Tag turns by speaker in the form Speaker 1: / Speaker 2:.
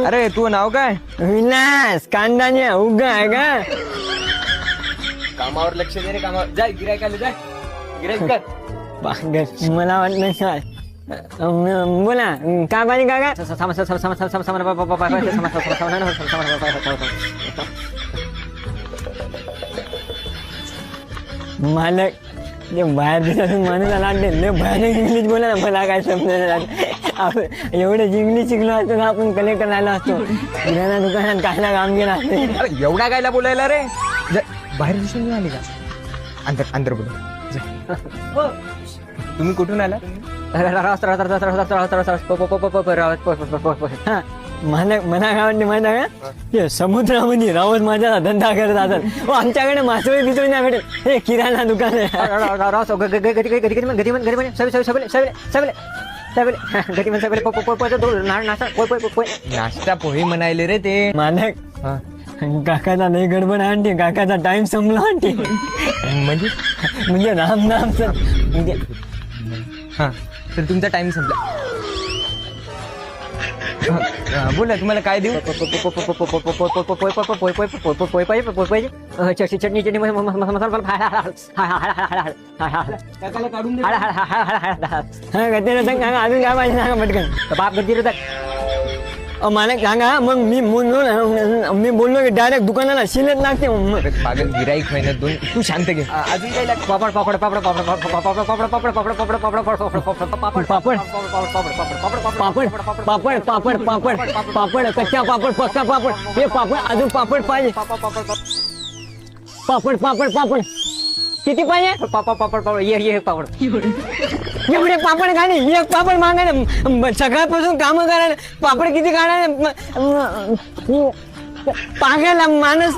Speaker 1: अरे तू नाव काय?
Speaker 2: विलास कांदाने उगा आहे का?
Speaker 1: कामावर लक्ष दे रे, कामावर जाय. गिरायकाला जाय, गिरायक कर.
Speaker 2: मला वाटलं काय बोला का पाणी काका मालक ते बाहेर दिवसातून माणूस आला भयानक इंग्लिश बोला ना. मला काय समजलं एवढं इंग्लिश शिकलो असतो ना आपण कलेक्टर राहिलो असतो. किराणा दुकानात कायला काम केलं असते.
Speaker 1: अरे एवढा कायला बोलायला रे? बाहेर दिसून आली का? अंदर अंदर बोल. तुम्ही कुठून आला?
Speaker 2: मला काय वाटते माहिती आहे का? ते समुद्रामध्ये रावत माझा धंदा करत असत. आमच्याकडे मासोळी बिसोळी नाही भेटेल. हे किराणा दुकान
Speaker 1: नाश्ता पोहे म्हणायले रे ते.
Speaker 2: मालक काकाचा लय गडबड आणते. काकाचा टाइम संपला आणते. म्हणजे राम नाम सर म्हणजे
Speaker 1: हा तर तुमचा टाइम संपला. बोला तुम्हाला काय देऊ?
Speaker 2: चटणी चटणी अजून काय पाहिजे सांगा पटकन. बाप गती मला सांगा. मग मी बोललो की डायरेक्ट दुकानाला शिलत लागते.
Speaker 1: पागल गिराईक महिन्यात दोन. तू शांत घे. अजून काही लागतं?
Speaker 2: पापड पापड पापड पापड पापड पापड पापड पापड पापड पापड पापड पापड पापड पापड कच्चा पापड पक्का पापड हे पापड अजून पापड पाहिजे. पापड पापड पापड किती पाहिजे? पापड पापड पापड ये पापड एवढे पापड खाणे. एक पापड मागायला सकाळपासून काम करायला पापड किती काढायला पागायला माणूस.